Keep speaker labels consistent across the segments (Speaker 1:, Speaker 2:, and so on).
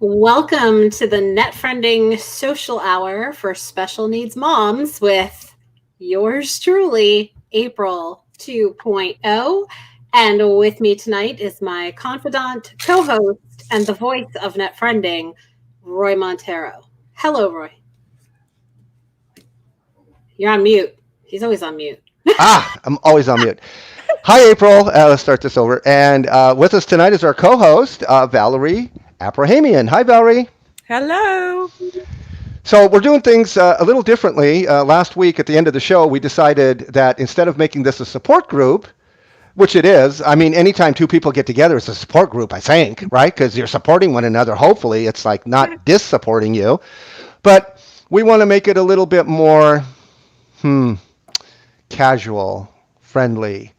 Speaker 1: Welcome to the Net Friending Social Hour for Special Needs Moms with yours truly, April 2.0. And with me tonight is my confidant, co-host, and the voice of Net Friending, Roy Montero. Hello, Roy. You're on mute. He's always on mute.
Speaker 2: I'm always on mute. Hi, April. Let's start this over. And with us tonight is our co-host, Valerie Aprahamian. Hi, Valerie.
Speaker 3: Hello.
Speaker 2: So we're doing things a little differently. Last week at the end of the show, we decided that instead of making this a support group, which it is, I mean, anytime two people get together, it's a support group, I think, right? Because you're supporting one another. Hopefully, it's like not dis-supporting you. But we want to make it a little bit more, casual, friendly.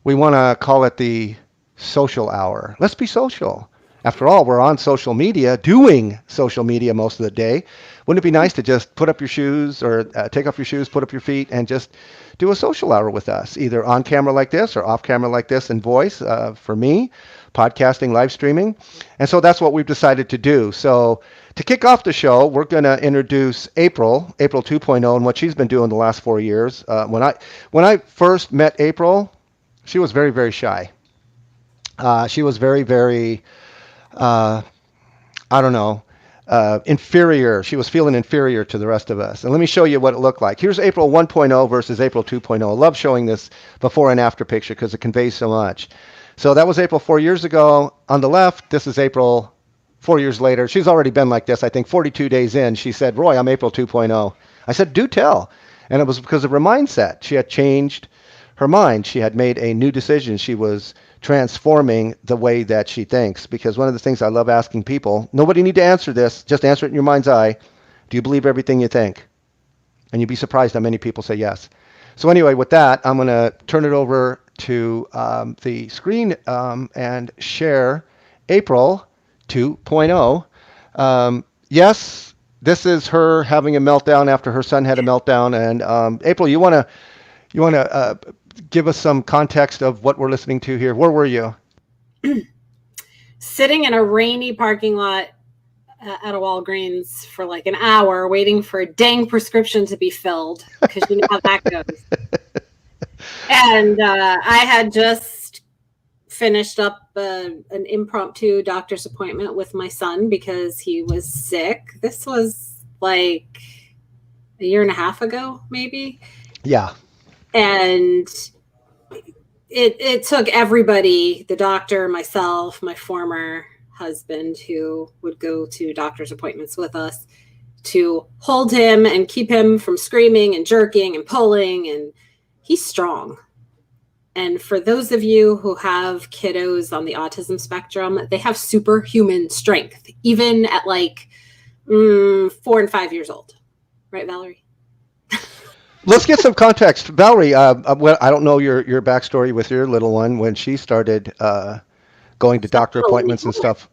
Speaker 2: We want to call it the social hour. Let's be social. After all, we're on social media, doing social media most of the day. Wouldn't it be nice to just put up your shoes or take off your shoes, put up your feet, and just do a social hour with us, either on camera like this or off camera like this in voice for me, podcasting, live streaming. And so that's what we've decided to do. So to kick off the show, we're going to introduce April 2.0, and what she's been doing the last 4 years. When I first met April, she was very, very shy. She was very, very, inferior. She was feeling inferior to the rest of us. And let me show you what it looked like. Here's April 1.0 versus April 2.0. I love showing this before and after picture because it conveys so much. So that was April 4 years ago. On the left, this is April 4 years later. She's already been like this. I think 42 days in, she said, Roy, I'm April 2.0. I said, do tell. And it was because of her mindset. She had changed her mind. She had made a new decision. She was transforming the way that she thinks. Because one of the things I love asking people, nobody need to answer this, just answer it in your mind's eye. Do you believe everything you think? And you'd be surprised how many people say yes. So anyway, with that, I'm going to turn it over to the screen and share April 2.0. Yes, this is her having a meltdown after her son had a meltdown. And April, you want to give us some context of what we're listening to here? Where were you?
Speaker 1: Sitting in a rainy parking lot at a Walgreens for like an hour waiting for a dang prescription to be filled, because you know how that goes. And I had just finished up an impromptu doctor's appointment with my son because he was sick. This was like a year and a half ago, maybe.
Speaker 2: Yeah.
Speaker 1: And it took everybody, the doctor, myself, my former husband who would go to doctor's appointments with us, to hold him and keep him from screaming and jerking and pulling. And he's strong. And for those of you who have kiddos on the autism spectrum, they have superhuman strength, even at like 4 and 5 years old. Right, Valerie?
Speaker 2: Let's get some context. Valerie, well, I don't know your backstory with your little one when she started going to doctor appointments and stuff.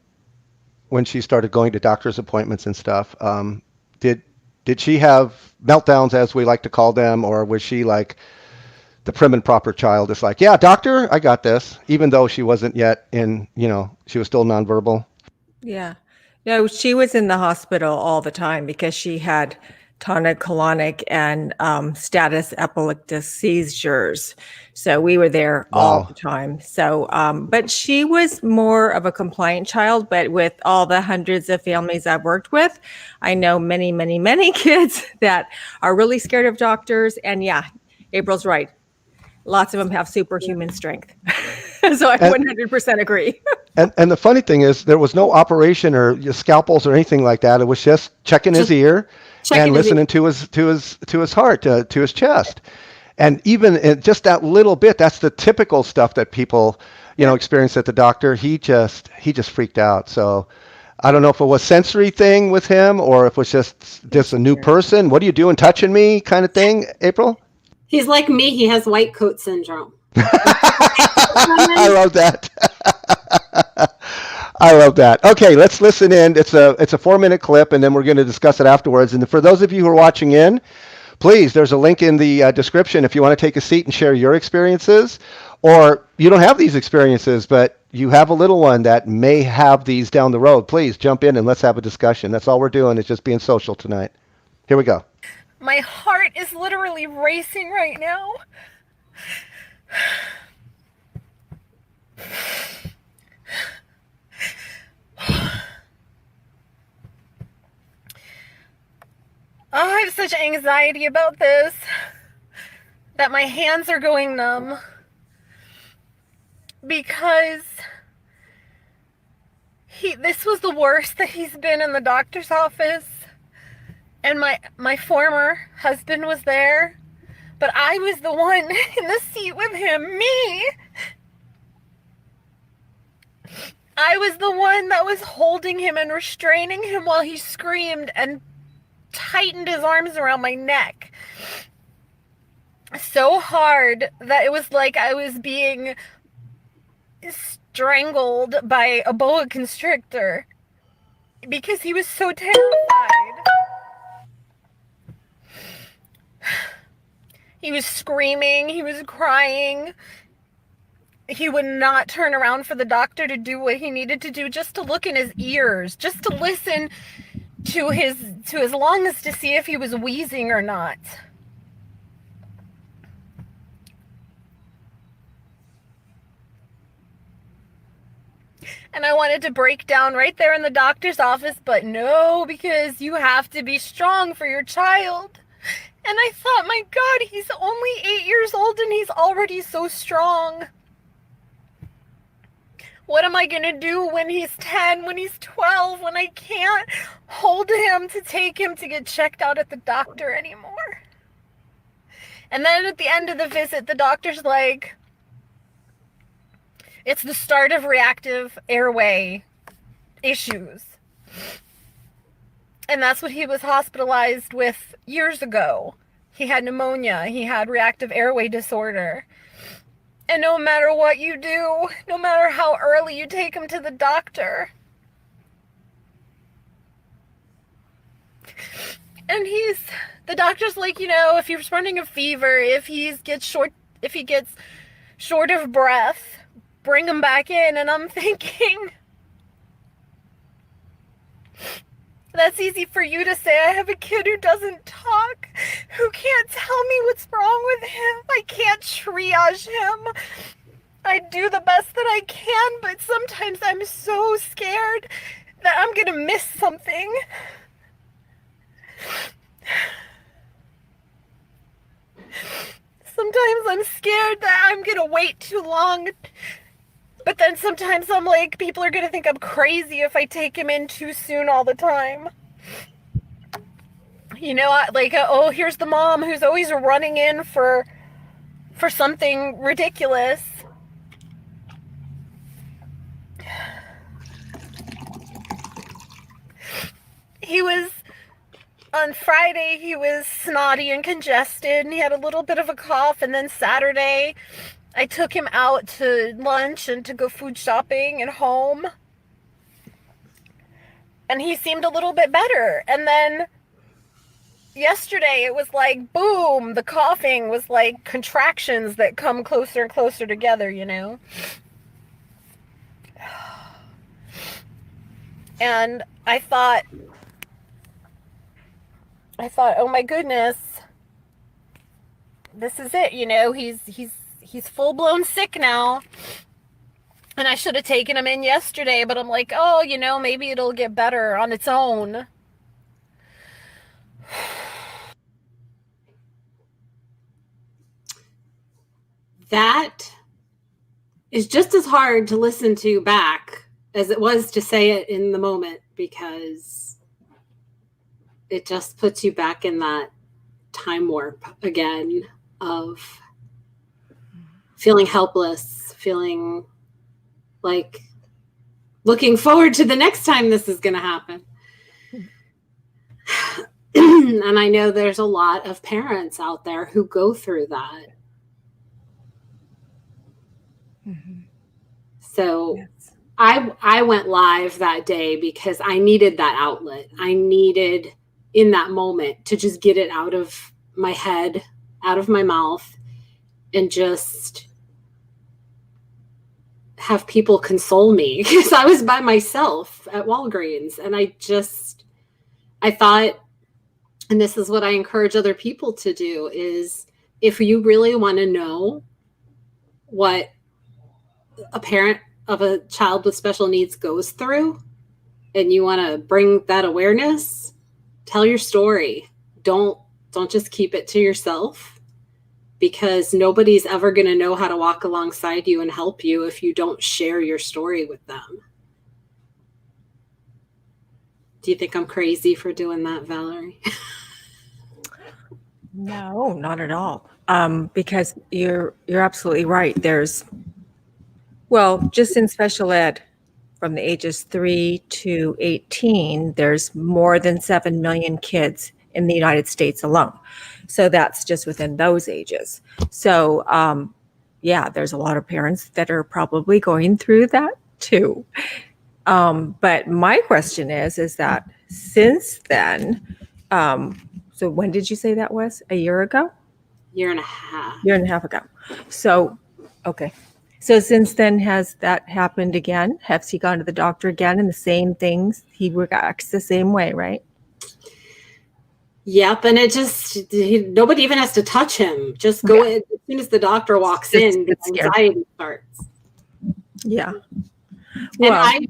Speaker 2: When she started going to doctor's appointments and stuff, did she have meltdowns, as we like to call them, or was she like the prim and proper child? It's like, yeah, doctor, I got this, even though she wasn't yet she was still nonverbal.
Speaker 3: Yeah. No, she was in the hospital all the time because she had tonic-clonic and status epilepticus seizures. So we were there all the time. So, but she was more of a compliant child. But with all the hundreds of families I've worked with, I know many, many, many kids that are really scared of doctors. And yeah, April's right. Lots of them have superhuman strength. So I 100% agree.
Speaker 2: And the funny thing is, there was no operation or scalpels or anything like that. It was just checking his ear and listening to his heart, to his chest. And even in just that little bit, that's the typical stuff that people, experience at the doctor. He just freaked out. So I don't know if it was sensory thing with him or if it was just a new person. What are you doing, touching me kind of thing, April?
Speaker 1: He's like me. He has white coat syndrome.
Speaker 2: I love that. I love that. Okay, let's listen in. It's a 4-minute clip, and then we're going to discuss it afterwards. And for those of you who are watching in, please, there's a link in the description if you want to take a seat and share your experiences, Or you don't have these experiences, but you have a little one that may have these down the road. Please jump in and let's have a discussion. That's all we're doing is just being social tonight. Here we go.
Speaker 4: My heart is literally racing right now. Oh, I have such anxiety about this that my hands are going numb because this was the worst that he's been in the doctor's office, and my former husband was there, but I was the one in the seat with him. Me. I was the one that was holding him and restraining him while he screamed and tightened his arms around my neck so hard that it was like I was being strangled by a boa constrictor because he was so terrified. He was screaming, he was crying. He would not turn around for the doctor to do what he needed to do, just to look in his ears, just to listen to his lungs to see if he was wheezing or not. And I wanted to break down right there in the doctor's office, but no, because you have to be strong for your child. And I thought, my God, he's only 8 years old and he's already so strong. What am I going to do when he's 10, when he's 12, when I can't hold him to take him to get checked out at the doctor anymore? And then at the end of the visit, the doctor's like, it's the start of reactive airway issues. And that's what he was hospitalized with years ago. He had pneumonia. He had reactive airway disorder. And no matter what you do, no matter how early you take him to the doctor, and the doctor's like, if he's running a fever, if he gets short of breath, bring him back in. And I'm thinking, that's easy for you to say. I have a kid who doesn't talk, who can't tell me what's wrong with him. I can't triage him. I do the best that I can, but sometimes I'm so scared that I'm going to miss something. Sometimes I'm scared that I'm going to wait too long. But then sometimes I'm like, people are going to think I'm crazy if I take him in too soon all the time. Here's the mom who's always running in for something ridiculous. On Friday, he was snotty and congested, and he had a little bit of a cough, and then Saturday, I took him out to lunch and to go food shopping and home. And he seemed a little bit better. And then yesterday it was like, boom, the coughing was like contractions that come closer and closer together, And I thought, oh my goodness, this is it, he's full-blown sick now. And I should have taken him in yesterday, but I'm like, maybe it'll get better on its own.
Speaker 1: That is just as hard to listen to back as it was to say it in the moment, because it just puts you back in that time warp again of feeling helpless, feeling like looking forward to the next time this is going to happen. And I know there's a lot of parents out there who go through that.
Speaker 3: Mm-hmm.
Speaker 1: So
Speaker 3: Yes.
Speaker 1: I went live that day because I needed that outlet. I needed in that moment to just get it out of my head, out of my mouth, and just have people console me because I was by myself at Walgreens. And I thought, and this is what I encourage other people to do, is if you really want to know what a parent of a child with special needs goes through, and you want to bring that awareness, tell your story. Don't just keep it to yourself, because nobody's ever going to know how to walk alongside you and help you if you don't share your story with them. Do you think I'm crazy for doing that, Valerie?
Speaker 3: No, not at all. Because you're absolutely right. Just in special ed, from the ages 3 to 18, there's more than 7 million kids in the United States alone. So that's just within those ages. So, there's a lot of parents that are probably going through that too. But my question is that since then, so when did you say that was? A year ago?
Speaker 1: Year and a half.
Speaker 3: Year and a half ago. So, okay. So since then, has that happened again? Has he gone to the doctor again and the same things? He reacts the same way, right?
Speaker 1: Yep, and nobody even has to touch him. Just go in. As soon as the doctor walks in, the anxiety starts.
Speaker 3: Yeah.
Speaker 1: Well, and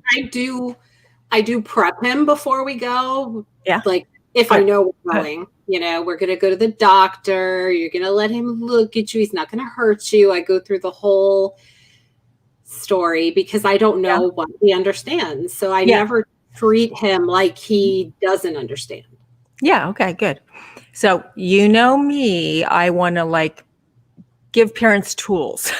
Speaker 1: I do prep him before we go.
Speaker 3: Yeah.
Speaker 1: Like if I know we're going, we're going to go to the doctor. You're going to let him look at you. He's not going to hurt you. I go through the whole story because I don't know what he understands. So I never treat him like he doesn't understand.
Speaker 3: Yeah. Okay, good. So, me, I want to give parents tools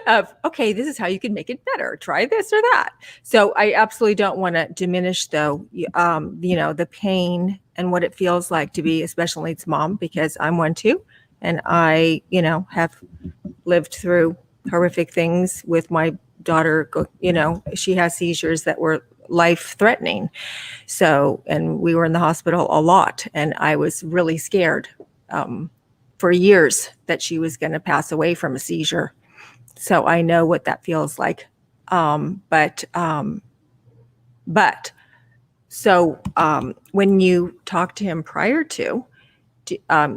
Speaker 3: of, okay, this is how you can make it better. Try this or that. So I absolutely don't want to diminish though, the pain and what it feels like to be a special needs mom, because I'm one too. And I, have lived through horrific things with my daughter. She has seizures that were life-threatening. So, and we were in the hospital a lot, and I was really scared for years that she was going to pass away from a seizure. So I know what that feels like. But when you talk to him prior to,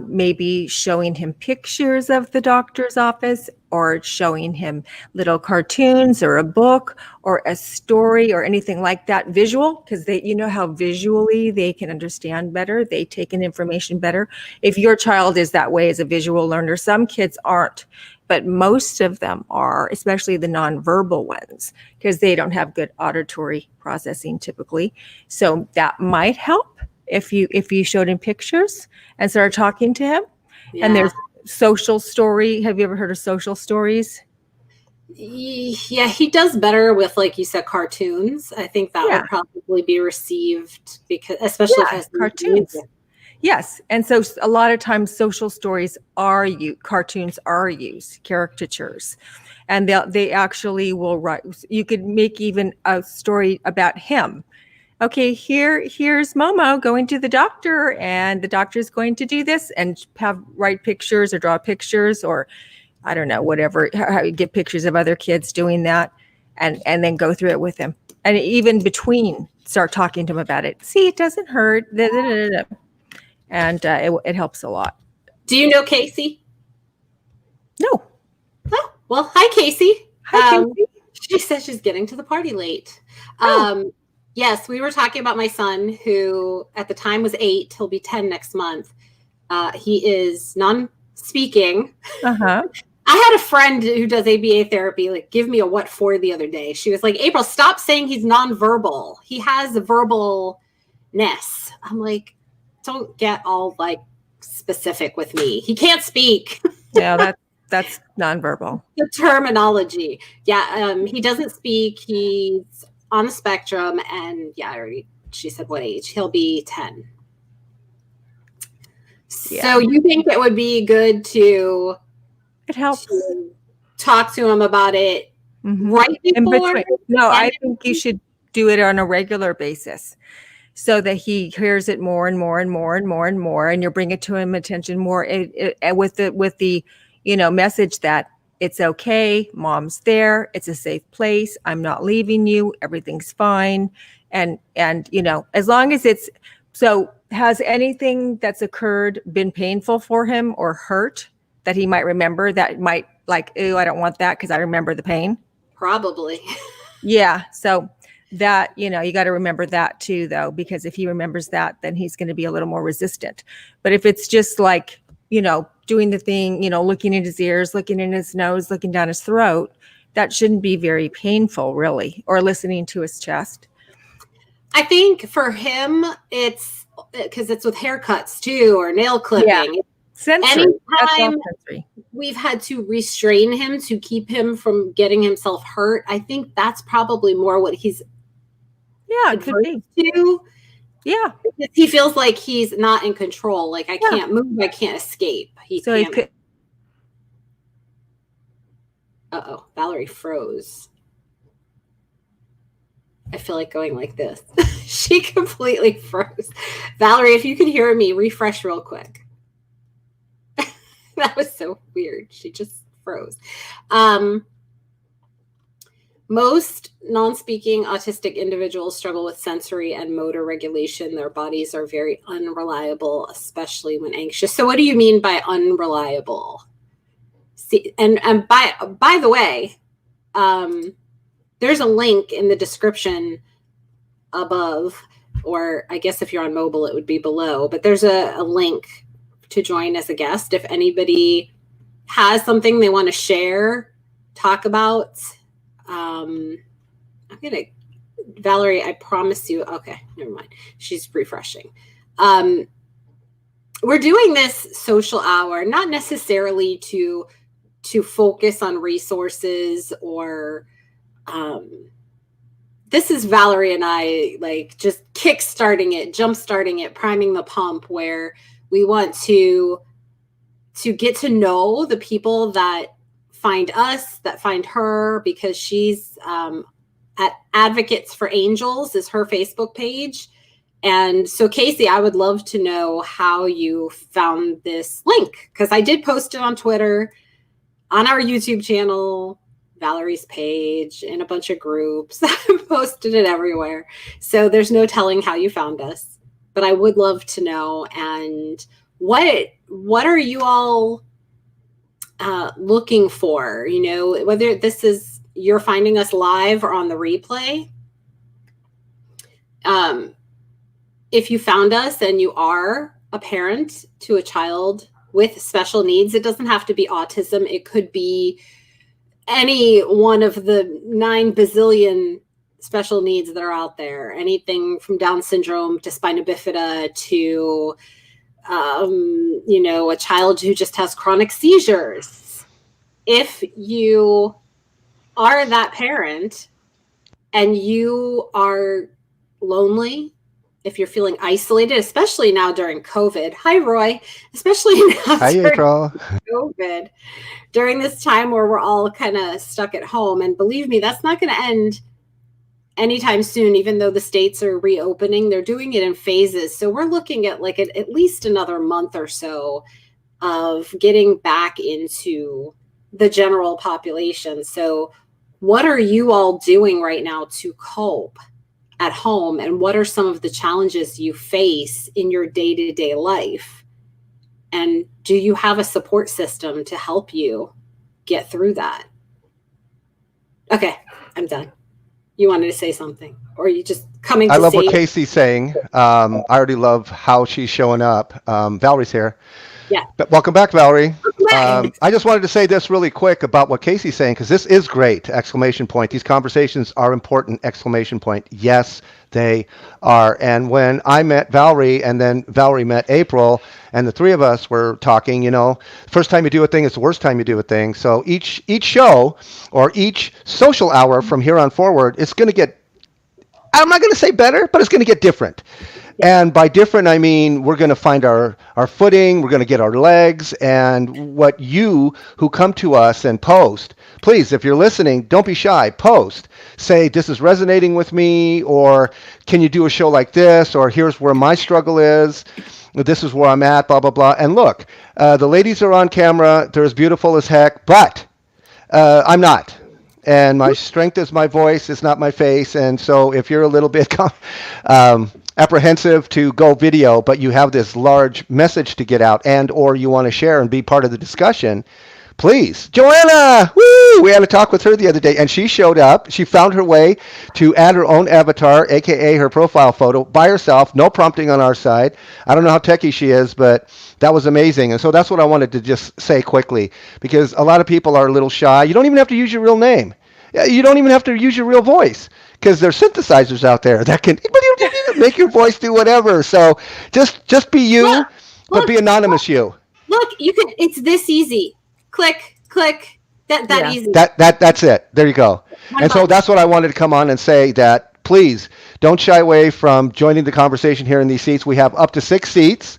Speaker 3: maybe showing him pictures of the doctor's office, or showing him little cartoons or a book or a story or anything like that, visual, because how visually they can understand better. They take in information better. If your child is that way as a visual learner, some kids aren't, but most of them are, especially the nonverbal ones, because they don't have good auditory processing typically. So that might help if you showed him pictures and started talking to him. Yeah. And there's social story. Have you ever heard of social stories?
Speaker 1: Yeah, he does better with, like you said, cartoons. I think that would probably be received, because especially if it has
Speaker 3: cartoons. Music. Yes. And so a lot of times social stories are used, cartoons are used, caricatures. And they actually will write, you could make even a story about him. Okay, here's Momo going to the doctor, and the doctor's going to do this, and write pictures or draw pictures, or I don't know, whatever, how you get pictures of other kids doing that, and then go through it with him. And even between, start talking to him about it. See, it doesn't hurt. And it helps a lot.
Speaker 1: Do you know Casey?
Speaker 3: No.
Speaker 1: Oh, well, hi, Casey.
Speaker 3: Hi, Casey.
Speaker 1: She says she's getting to the party late. Yes, we were talking about my son, who at the time was 8. He'll be 10 next month. He is non-speaking.
Speaker 3: Uh-huh.
Speaker 1: I had a friend who does ABA therapy, give me a what for the other day. She was like, April, stop saying he's nonverbal. He has a verbalness. I'm like, don't get all specific with me. He can't speak.
Speaker 3: Yeah, that's nonverbal.
Speaker 1: The terminology. Yeah, he doesn't speak. He's on the spectrum, and she said what age? He'll be 10. Yeah. So you think it would be good to
Speaker 3: it helps
Speaker 1: to talk to him about it right before?
Speaker 3: No, I think you should do it on a regular basis, so that he hears it more and more and more and more and more, and you bring it to him attention more with the message that it's okay. Mom's there. It's a safe place. I'm not leaving you. Everything's fine. And, as long as so has anything that's occurred been painful for him or hurt that he might remember that might ooh, I don't want that because I remember the pain?
Speaker 1: Probably.
Speaker 3: Yeah. So that, you got to remember that too, though, because if he remembers that, then he's going to be a little more resistant. But if it's just doing the thing, looking in his ears, looking in his nose, looking down his throat, that shouldn't be very painful, really, or listening to his chest.
Speaker 1: I think for him, it's because it's with haircuts too, or nail clipping.
Speaker 3: Yeah. Sensory.
Speaker 1: Anytime we've had to restrain him to keep him from getting himself hurt, I think that's probably more what he's
Speaker 3: it could be.
Speaker 1: To.
Speaker 3: Yeah.
Speaker 1: He feels like he's not in control. Like I can't move, I can't escape. Uh-oh, Valerie froze. I feel like going like this. She completely froze. Valerie, if you can hear me, refresh real quick. That was so weird. She just froze. Most non-speaking autistic individuals struggle with sensory and motor regulation. Their bodies are very unreliable, especially when anxious. So what do you mean by unreliable? See, and by the way, there's a link in the description above, or I guess if you're on mobile, it would be below, but there's a link to join as a guest. If anybody has something they want to share, talk about, Valerie, I promise you. Okay, never mind. She's refreshing. We're doing this social hour, not necessarily to focus on resources or, this is Valerie and I just jumpstarting it, priming the pump, where we want to get to know the people that find us, that find her, because she's at Advocates for Angels is her Facebook page. And so Casey, I would love to know how you found this link, because I did post it on Twitter, on our YouTube channel, Valerie's page, in a bunch of groups. I posted it everywhere. So there's no telling how you found us, but I would love to know. And what are you all looking for? Whether this is you're finding us live or on the replay. If you found us and you are a parent to a child with special needs, it doesn't have to be autism. It could be any one of the 9 bazillion special needs that are out there. Anything from Down syndrome to spina bifida to, a child who just has chronic seizures. If you are that parent and you are lonely, if you're feeling isolated, especially now during COVID. Hi, Roy. Especially now during COVID. During this time where we're all kind of stuck at home. And believe me, that's not going to end anytime soon, even though the states are reopening. They're doing it in phases. So we're looking at at least another month or so of getting back into the general population. So what are you all doing right now to cope at home? And what are some of the challenges you face in your day-to-day life? And do you have a support system to help you get through that? Okay, I'm done. You wanted to say something, or are you just coming to
Speaker 2: I love what Casey's saying. I already love how she's showing up. Valerie's here.
Speaker 1: Yeah.
Speaker 2: But welcome back, Valerie. I just wanted to say this really quick about what Casey's saying, because this is great! Exclamation point. These conversations are important! Exclamation point. Yes, they are. And when I met Valerie, and then Valerie met April, and the three of us were talking, first time you do a thing is the worst time you do a thing. So each show or each social hour from here on forward, it's going to get, I'm not going to say better, but it's going to get different. And by different, I mean, we're going to find our footing, we're going to get our legs, and what you who come to us and post, please, if you're listening, don't be shy, post. Say, this is resonating with me, or can you do a show like this, or here's where my struggle is, this is where I'm at, blah, blah, blah. And look, the ladies are on camera, they're as beautiful as heck, but I'm not. And my strength is my voice, it's not my face. And so if you're a little bit apprehensive to go video, but you have this large message to get out and or you want to share and be part of the discussion, please. Joanna, woo! We had a talk with her the other day, and she showed up. She found her way to add her own avatar, aka her profile photo, by herself, no prompting on our side. I don't know how techie she is, but that was amazing. And so that's what I wanted to just say quickly, because a lot of people are a little shy. You don't even have to use your real name. You don't even have to use your real voice, because there's synthesizers out there that can make your voice do whatever. So just be you, but be anonymous you.
Speaker 1: Look, you can. It's this easy. Click, click. That easy.
Speaker 2: That's it. There you go. And so that's what I wanted to come on and say, that please don't shy away from joining the conversation here in these seats. We have up to 6 seats.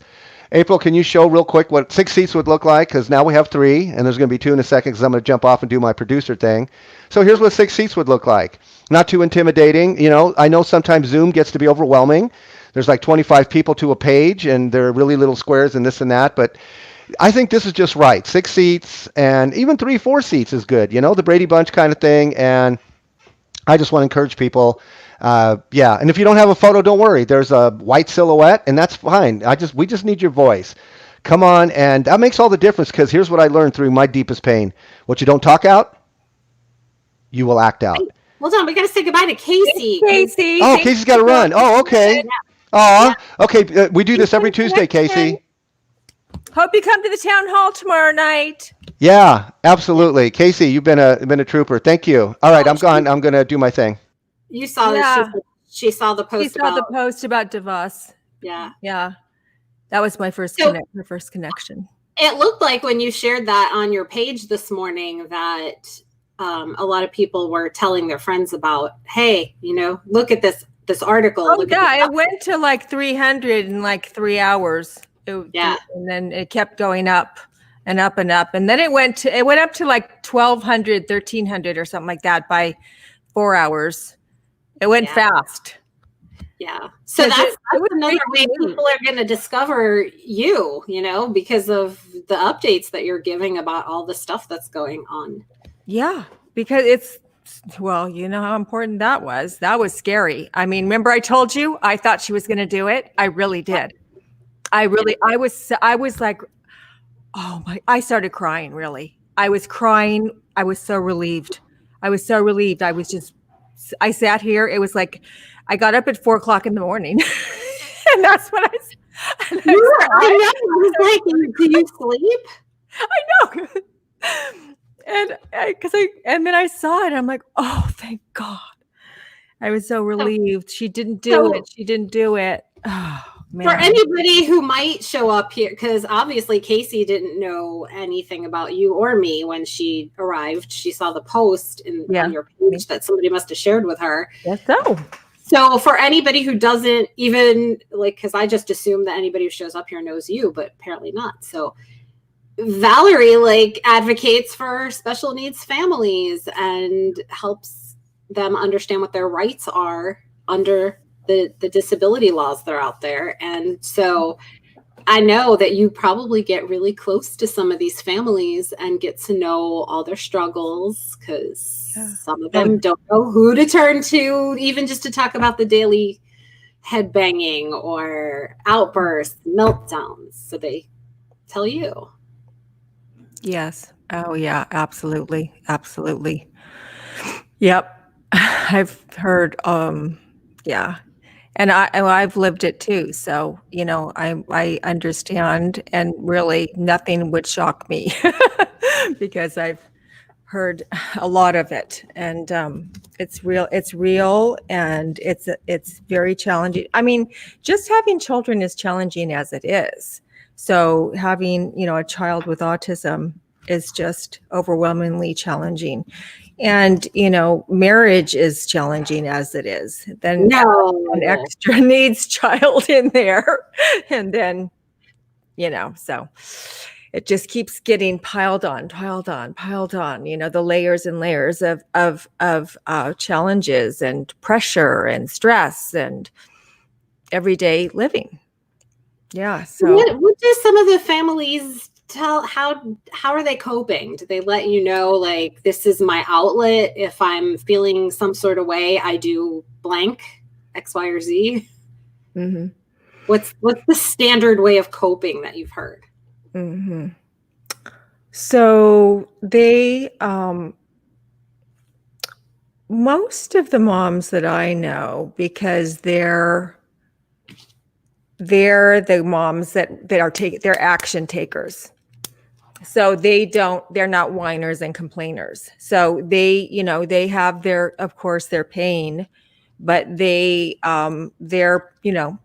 Speaker 2: April, can you show real quick what 6 seats would look like? Because now we have 3, and there's going to be 2 in a second because I'm going to jump off and do my producer thing. So here's what 6 seats would look like. Not too intimidating. You know, I know sometimes Zoom gets to be overwhelming. There's like 25 people to a page, and they're really little squares and this and that, but I think this is just right. 6 seats, and even 3, 4 seats is good. You know, the Brady Bunch kind of thing. And I just want to encourage people. Yeah. And if you don't have a photo, don't worry. There's a white silhouette, and that's fine. We just need your voice. Come on. And that makes all the difference, because here's what I learned through my deepest pain. What you don't talk out, you will act out.
Speaker 1: Hold on. We got to say goodbye to Casey.
Speaker 3: Casey.
Speaker 2: Oh, Casey's got to run. Oh, okay. Oh, okay. We do this every Tuesday, Casey.
Speaker 3: Hope you come to the town hall tomorrow night.
Speaker 2: Yeah, absolutely. Casey, you've been a trooper. Thank you. All right, I'm gone. I'm going to do my thing.
Speaker 1: You saw that she saw the post.
Speaker 3: She saw the post about DeVos.
Speaker 1: Yeah.
Speaker 3: Yeah. That was my first connection.
Speaker 1: It looked like when you shared that on your page this morning that a lot of people were telling their friends about, hey, you know, look at this article.
Speaker 3: Oh, yeah, it went to like 300 in like 3 hours. And then it kept going up and up and up. And then it went up to like 1,200, 1,300 or something like that by 4 hours. It went fast.
Speaker 1: Yeah. So that's another way people are going to discover you know, because of the updates that you're giving about all the stuff that's going on. Yeah.
Speaker 3: Because well, you know how important that was. That was scary. I mean, remember I told you I thought she was going to do it? I really did. I was like, oh my, I started crying, really. I was crying. I was so relieved. I sat here. It was like, I got up at 4:00 in the morning and that's what I said.
Speaker 1: I know. I was like, do you sleep?
Speaker 3: I know. And then I saw it. I'm like, oh, thank God. I was so relieved. She didn't do it. Oh. Man.
Speaker 1: For anybody who might show up here, because obviously Casey didn't know anything about you or me when she arrived. She saw the post on your page that somebody must have shared with her.
Speaker 3: Yes, so.
Speaker 1: So for anybody who doesn't even, like, because I just assume that anybody who shows up here knows you, but apparently not. So Valerie, like, advocates for special needs families and helps them understand what their rights are under the disability laws that are out there. And so I know that you probably get really close to some of these families and get to know all their struggles, because some of them don't know who to turn to, even just to talk about the daily head banging or outbursts, meltdowns. So they tell you.
Speaker 3: Yes. Oh yeah, absolutely. Absolutely. Yep. I've heard, yeah. And I've lived it too. So, you know, I understand, and really nothing would shock me because I've heard a lot of it, and it's real and it's very challenging. I mean, just having children is challenging as it is. So having, you know, a child with autism is just overwhelmingly challenging. And, you know, marriage is challenging as it is. Then an extra needs child in there. And then, you know, so it just keeps getting piled on, you know, the layers and layers of challenges and pressure and stress and everyday living. Yeah. So
Speaker 1: what do some of the families how are they coping? Do they let you know, like, this is my outlet? If I'm feeling some sort of way, I do blank, X, Y, or Z?
Speaker 3: Mm-hmm.
Speaker 1: What's the standard way of coping that you've heard?
Speaker 3: Mm-hmm. So they, most of the moms that I know, because they're the moms that are they're action takers. So they're not whiners and complainers. So they, they have of course, their pain, but they're,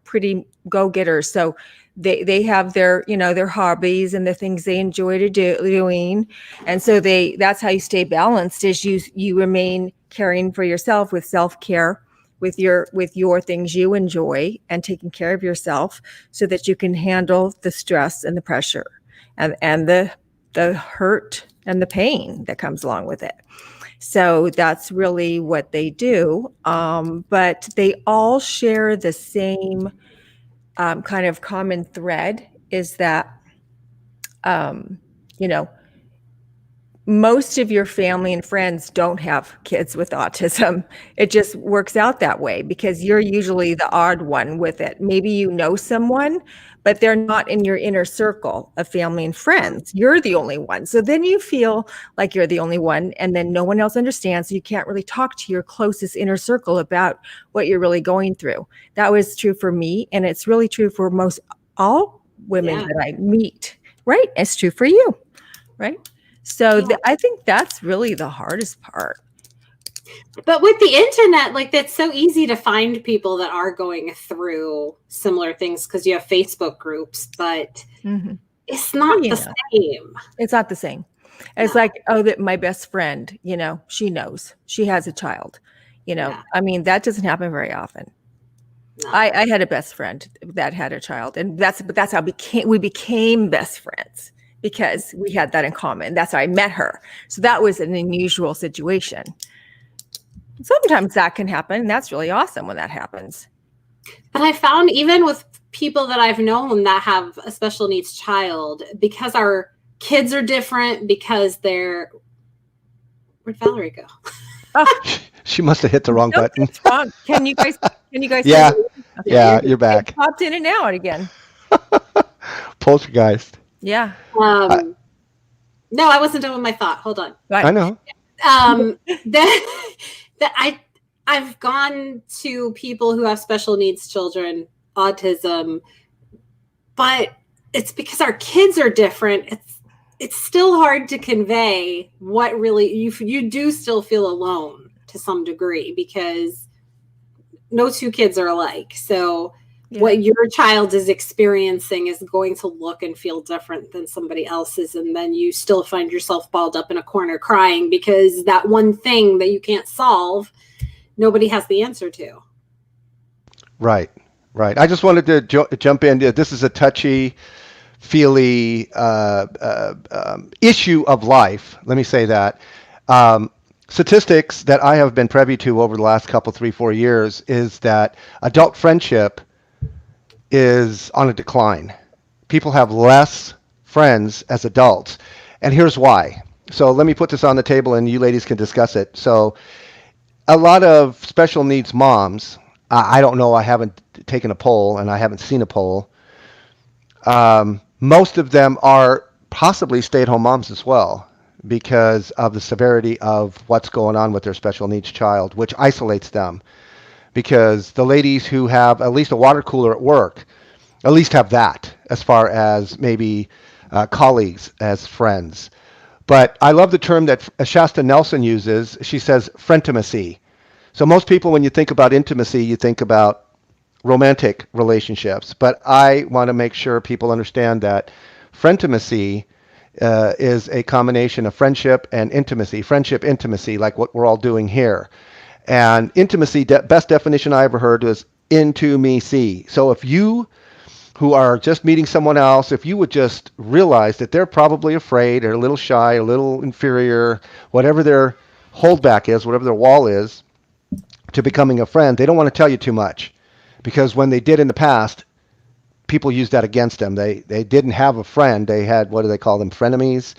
Speaker 3: pretty go-getters. So they have their hobbies and the things they enjoy doing. And so that's how you stay balanced, is you remain caring for yourself with self-care, with your things you enjoy, and taking care of yourself so that you can handle the stress and the pressure and the hurt and the pain that comes along with it. So that's really what they do. But they all share the same kind of common thread, is that, most of your family and friends don't have kids with autism. It just works out that way because you're usually the odd one with it. Maybe you know someone, but they're not in your inner circle of family and friends. You're the only one. So then you feel like you're the only one, and then no one else understands. So you can't really talk to your closest inner circle about what you're really going through. That was true for me, and it's really true for most all women that I meet, right? It's true for you, right? So I think that's really the hardest part.
Speaker 1: But with the internet, like, that's so easy to find people that are going through similar things because you have Facebook groups, but it's not the same.
Speaker 3: It's not the same. It's like, that my best friend, she knows she has a child, I mean, that doesn't happen very often. No. I had a best friend that had a child, and that's how we became best friends. Because we had that in common. That's how I met her. So that was an unusual situation. Sometimes that can happen. And that's really awesome when that happens.
Speaker 1: But I found, even with people that I've known that have a special needs child, because our kids are different, because where'd Valerie go?
Speaker 2: Oh. She must have hit the wrong button.
Speaker 3: Wrong. Can you guys
Speaker 2: yeah. Okay. Yeah, you're back.
Speaker 3: It popped in and out again.
Speaker 2: Poltergeist.
Speaker 3: Yeah.
Speaker 1: No, I wasn't done with my thought. Hold on.
Speaker 3: Right.
Speaker 2: I know.
Speaker 1: I've gone to people who have special needs children, autism, but it's because our kids are different. It's still hard to convey what really you do still feel alone to some degree, because no two kids are alike. So what your child is experiencing is going to look and feel different than somebody else's. And then you still find yourself balled up in a corner crying because that one thing that you can't solve, nobody has the answer to. Right.
Speaker 2: I just wanted to jump in. This is a touchy, feely issue of life. Let me say that. Statistics that I have been privy to over the last couple, 3-4 years is that adult friendship is on a decline. People have less friends as adults. And here's why. So let me put this on the table and you ladies can discuss it. So a lot of special needs moms, I don't know, I haven't taken a poll and I haven't seen a poll. Most of them are possibly stay-at-home moms as well, because of the severity of what's going on with their special needs child, which isolates them. Because the ladies who have at least a water cooler at work, at least have that as far as maybe colleagues as friends. But I love the term that Shasta Nelson uses. She says frientimacy. So most people, when you think about intimacy, you think about romantic relationships. But I want to make sure people understand that frientimacy is a combination of friendship and intimacy. Friendship, intimacy, like what we're all doing here. And intimacy, best definition I ever heard was into-me-see. So if you, who are just meeting someone else, if you would just realize that they're probably afraid or a little shy, a little inferior, whatever their holdback is, whatever their wall is, to becoming a friend, they don't want to tell you too much. Because when they did in the past, people use that against them. They didn't have a friend. They had, what do they call them? Frenemies.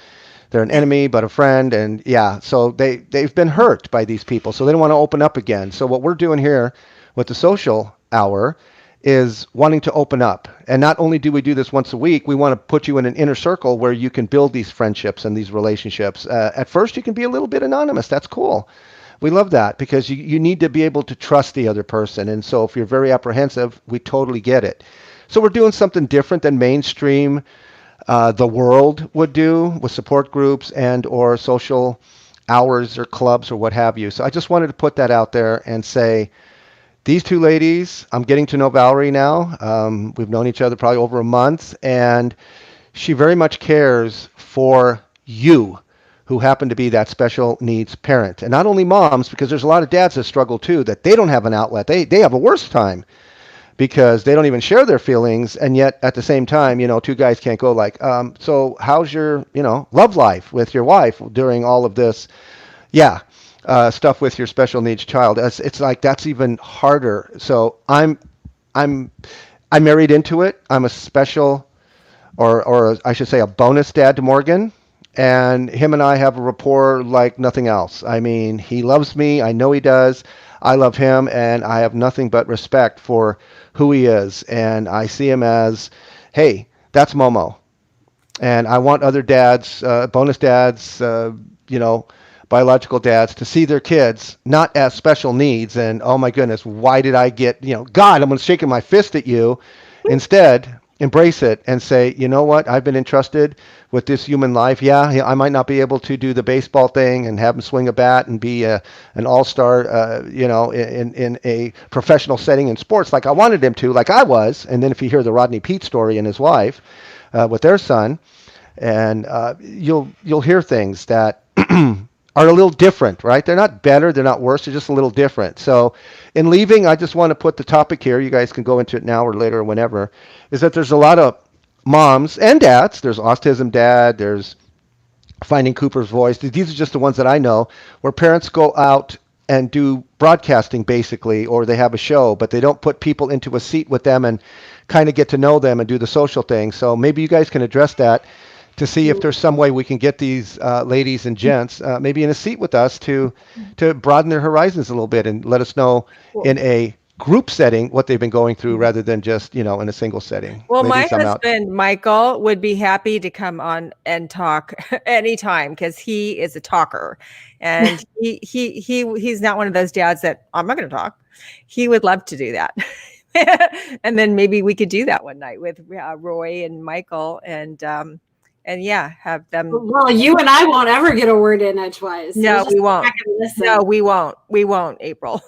Speaker 2: They're an enemy, but a friend. And yeah, so they've been hurt by these people. So they don't want to open up again. So what we're doing here with the social hour is wanting to open up. And not only do we do this once a week, we want to put you in an inner circle where you can build these friendships and these relationships. At first, you can be a little bit anonymous. That's cool. We love that because you need to be able to trust the other person. And so if you're very apprehensive, we totally get it. So we're doing something different than mainstream the world would do with support groups and or social hours or clubs or what have you. So I just wanted to put that out there and say, these two ladies, I'm getting to know Valerie now. We've known each other probably over a month, and she very much cares for you who happen to be that special needs parent. And not only moms, because there's a lot of dads that struggle too, that they don't have an outlet. They have a worse time because they don't even share their feelings. And yet at the same time, two guys can't go like, so how's your, love life with your wife during all of this? Yeah. Stuff with your special needs child. It's like, that's even harder. So I'm married into it. I'm a special, or I should say a bonus dad to Morgan. And him and I have a rapport like nothing else. I mean, he loves me. I know he does. I love him, and I have nothing but respect for who he is. And I see him as, hey, that's Momo. And I want other dads, bonus dads, biological dads to see their kids not as special needs and, oh my goodness, why did I get, God, I'm shaking my fist at you. Instead, embrace it and say, you know what, I've been entrusted with this human life. Yeah, I might not be able to do the baseball thing and have him swing a bat and be an all-star, in a professional setting in sports like I wanted him to, like I was. And then if you hear the Rodney Peete story and his wife with their son, and you'll hear things that are a little different, right? They're not better, they're not worse, they're just a little different. So in leaving, I just want to put the topic here, you guys can go into it now or later or whenever, is that there's a lot of moms and dads. There's Autism Dad, there's Finding Cooper's Voice. These are just the ones that I know, where parents go out and do broadcasting basically, or they have a show, but they don't put people into a seat with them and kind of get to know them and do the social thing. So maybe you guys can address that to see if there's some way we can get these ladies and gents maybe in a seat with us to broaden their horizons a little bit and let us know in a group setting what they've been going through rather than just, in a single setting.
Speaker 3: Well,
Speaker 2: Ladies,
Speaker 3: my husband, Michael, would be happy to come on and talk anytime because he is a talker. And he's not one of those dads that I'm not going to talk. He would love to do that. And then maybe we could do that one night with Roy and Michael and yeah, have them.
Speaker 1: Well, you and I won't ever get a word in edgewise. So
Speaker 3: no, we won't. No, we won't. We won't, April.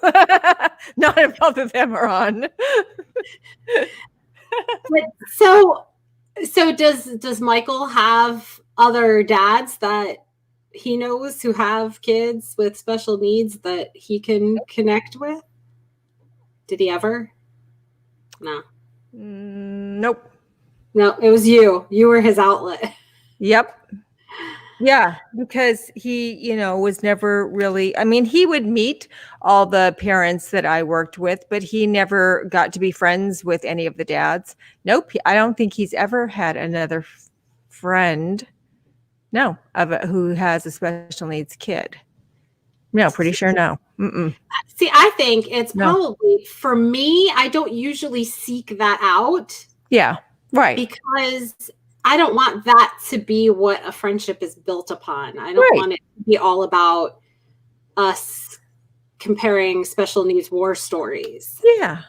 Speaker 3: Not if both of them are on.
Speaker 1: But so does Michael have other dads that he knows who have kids with special needs that he can connect with? Did he ever? No.
Speaker 3: Nope.
Speaker 1: No, it was you. You were his outlet.
Speaker 3: Yep. Yeah, because he, was never really, he would meet all the parents that I worked with, but he never got to be friends with any of the dads. Nope. I don't think he's ever had another friend. No, who has a special needs kid. No, pretty sure no. Mm-mm.
Speaker 1: See, I think it's probably, for me, I don't usually seek that out.
Speaker 3: Yeah, right.
Speaker 1: Because I don't want that to be what a friendship is built upon. I don't want it to be all about us comparing special needs war stories.
Speaker 3: Yeah.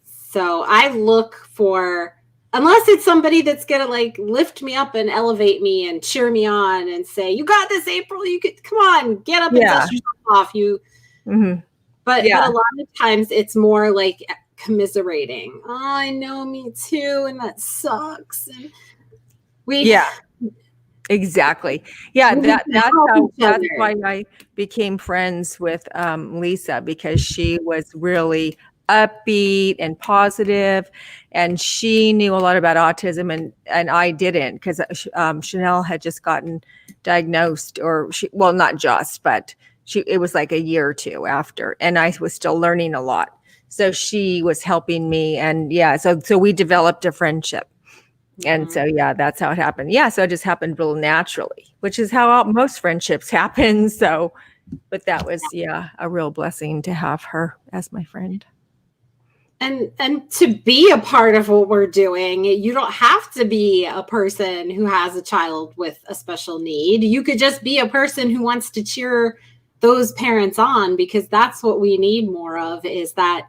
Speaker 1: So I look for, unless it's somebody that's going to lift me up and elevate me and cheer me on and say, you got this, April, you could, come on, get up and dust yourself off.
Speaker 3: Mm-hmm.
Speaker 1: But a lot of times it's more like commiserating. Oh, I know, me too. And that sucks. And
Speaker 3: exactly. Yeah. That's why I became friends with Lisa, because she was really upbeat and positive, and she knew a lot about autism and I didn't, because Chanel had just gotten diagnosed, or not just, but it was like a year or two after, and I was still learning a lot. So she was helping me, and so we developed a friendship. And so, that's how it happened. Yeah. So it just happened real naturally, which is how most friendships happen. So, but that was, a real blessing to have her as my friend.
Speaker 1: And to be a part of what we're doing, you don't have to be a person who has a child with a special need. You could just be a person who wants to cheer those parents on, because that's what we need more of, is that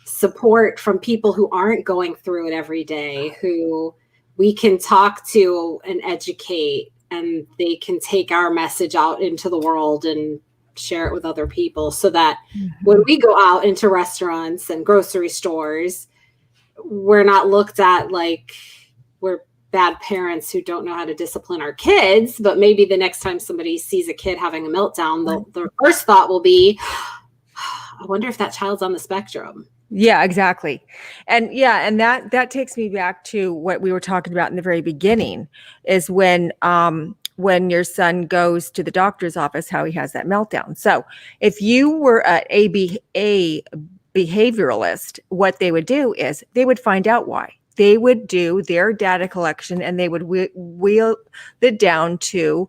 Speaker 1: support from people who aren't going through it every day, who we can talk to and educate, and they can take our message out into the world and share it with other people, so that when we go out into restaurants and grocery stores, we're not looked at like we're bad parents who don't know how to discipline our kids. But maybe the next time somebody sees a kid having a meltdown, the first thought will be, I wonder if that child's on the spectrum.
Speaker 3: Yeah, exactly. And that takes me back to what we were talking about in the very beginning, is when your son goes to the doctor's office, how he has that meltdown. So if you were a behavioralist, what they would do is they would find out why. They would do their data collection, and they would wheel it down to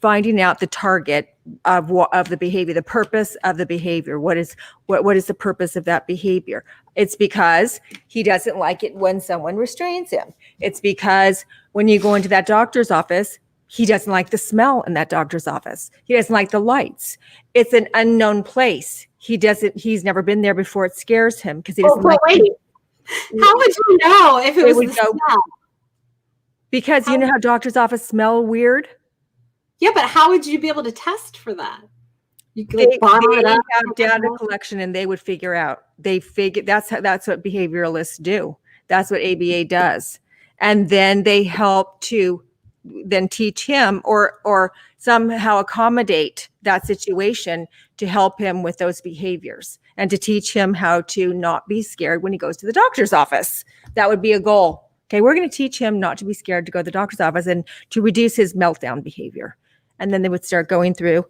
Speaker 3: finding out the target of the behavior, the purpose of the behavior. What is the purpose of that behavior? It's because he doesn't like it when someone restrains him. It's because when you go into that doctor's office, he doesn't like the smell in that doctor's office. He doesn't like the lights. It's an unknown place. He's never been there before. It scares him because he doesn't like it.
Speaker 1: How would you know if it was the smell?
Speaker 3: Because you know how doctor's office smell weird?
Speaker 1: Yeah, but how would you be able to test for that? You could
Speaker 3: they
Speaker 1: have
Speaker 3: data collection, and they would figure out. That's what behavioralists do. That's what ABA does. And then they help to then teach him or somehow accommodate that situation to help him with those behaviors, and to teach him how to not be scared when he goes to the doctor's office. That would be a goal. Okay, we're going to teach him not to be scared to go to the doctor's office and to reduce his meltdown behavior. And then they would start going through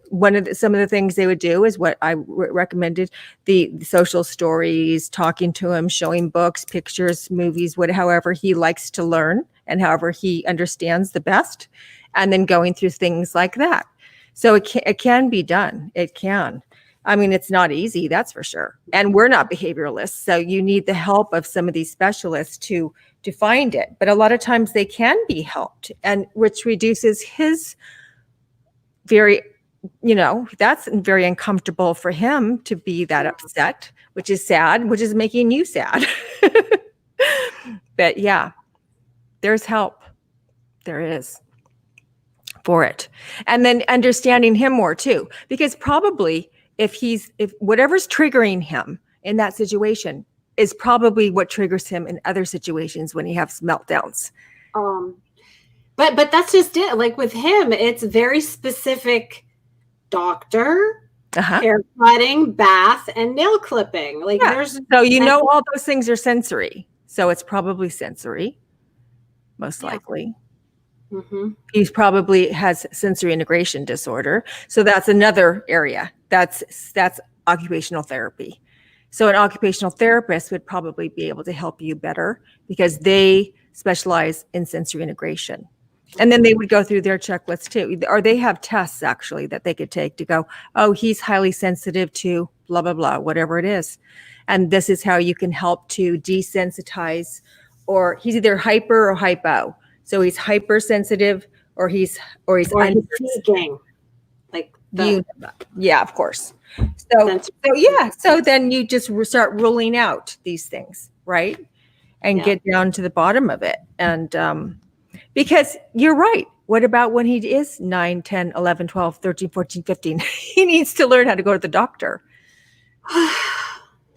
Speaker 3: some of the things they would do is what I recommended, the social stories, talking to him, showing books, pictures, movies, however he likes to learn and however he understands the best, and then going through things like that. So it can be done. It can. I mean, it's not easy, that's for sure. And we're not behavioralists, so you need the help of some of these specialists to find it. But a lot of times they can be helped, and which reduces his that's very uncomfortable for him to be that upset, which is sad, which is making you sad. But yeah, there's help. There is for it. And then understanding him more too, because probably if whatever's triggering him in that situation is probably what triggers him in other situations when he has meltdowns.
Speaker 1: But that's just it. Like with him, it's very specific doctor, hair cutting, bath, and nail clipping. Like there's
Speaker 3: so all those things are sensory. So it's probably sensory, most likely. Mm-hmm. He probably has sensory integration disorder. So that's another area. That's occupational therapy. So an occupational therapist would probably be able to help you better because they specialize in sensory integration. And then they would go through their checklist too, or they have tests actually that they could take to go, oh, he's highly sensitive to blah, blah, blah, whatever it is. And this is how you can help to desensitize, or he's either hyper or hypo. So he's hypersensitive or he's
Speaker 1: seeking.
Speaker 3: Yeah, of course. So then you just start ruling out these things, right? And get down to the bottom of it. And because you're right. What about when he is 9, 10, 11, 12, 13, 14, 15? He needs to learn how to go to the doctor.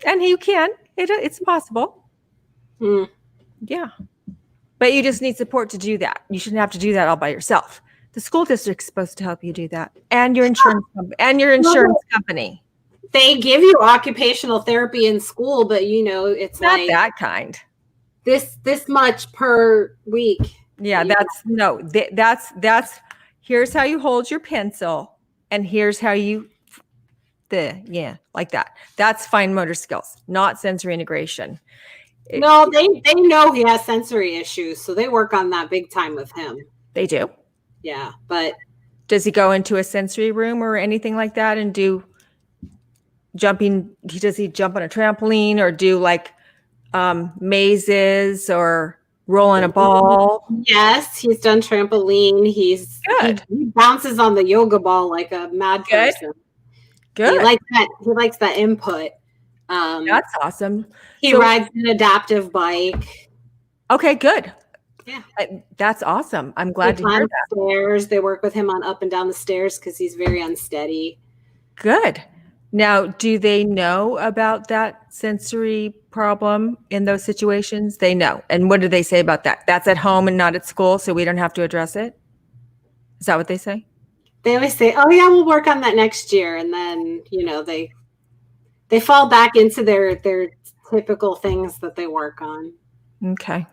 Speaker 3: And you can. It's possible. Yeah. But you just need support to do that. You shouldn't have to do that all by yourself. The school district's supposed to help you do that. And your insurance company.
Speaker 1: They give you occupational therapy in school, but it's
Speaker 3: not
Speaker 1: like
Speaker 3: that kind.
Speaker 1: This much per week.
Speaker 3: Yeah, that's here's how you hold your pencil, and here's how you like that. That's fine motor skills, not sensory integration.
Speaker 1: No, they know he has sensory issues, so they work on that big time with him.
Speaker 3: They do.
Speaker 1: Yeah, but
Speaker 3: Does he go into a sensory room or anything like that and do jumping? Does he jump on a trampoline or do like mazes or roll on a ball?
Speaker 1: yes, he's done trampoline.
Speaker 3: Good.
Speaker 1: He bounces on the yoga ball like a mad
Speaker 3: Good.
Speaker 1: person.
Speaker 3: Good.
Speaker 1: He likes that input.
Speaker 3: That's awesome.
Speaker 1: He rides an adaptive bike.
Speaker 3: Okay, good.
Speaker 1: Yeah.
Speaker 3: That's awesome. I'm glad to hear that.
Speaker 1: Stairs. They work with him on up and down the stairs because he's very unsteady.
Speaker 3: Good. Now, do they know about that sensory problem in those situations? They know. And what do they say about that? That's at home and not at school, so we don't have to address it? Is that what they say?
Speaker 1: They always say, oh, yeah, we'll work on that next year. And then, they fall back into their typical things that they work on.
Speaker 3: Okay.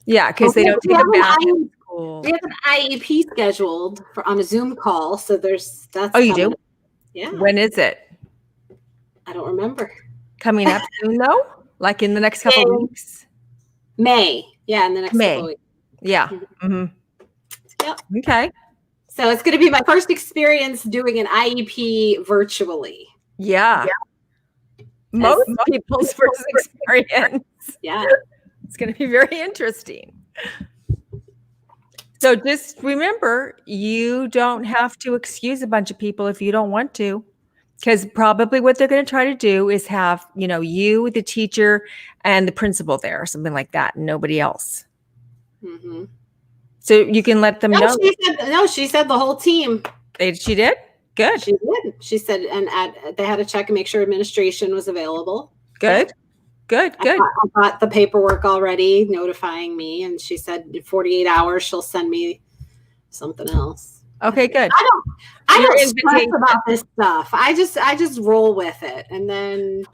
Speaker 3: Yeah, because they don't take a bath in school.
Speaker 1: We have an IEP scheduled on a Zoom call, so that's.
Speaker 3: Oh, you do?
Speaker 1: Yeah.
Speaker 3: When is it?
Speaker 1: I don't remember.
Speaker 3: Coming up soon, though? Like in the next couple of weeks?
Speaker 1: May. Yeah, in the next couple of weeks.
Speaker 3: Yeah. Mm-hmm.
Speaker 1: Yep.
Speaker 3: Okay.
Speaker 1: So it's going to be my first experience doing an IEP virtually.
Speaker 3: Yeah. Most people's first experience.
Speaker 1: Yeah.
Speaker 3: It's going to be very interesting. So just remember, you don't have to excuse a bunch of people if you don't want to, because probably what they're going to try to do is have, you, the teacher, and the principal there or something like that, and nobody else.
Speaker 1: Mm-hmm.
Speaker 3: So you can let them know.
Speaker 1: She said the whole team.
Speaker 3: She did? Good.
Speaker 1: She did. She said, and they had to check and make sure administration was available.
Speaker 3: Good. Good.
Speaker 1: I got the paperwork already notifying me, and she said in 48 hours she'll send me something else.
Speaker 3: Okay, good.
Speaker 1: I don't stress about this stuff. I just roll with it, and then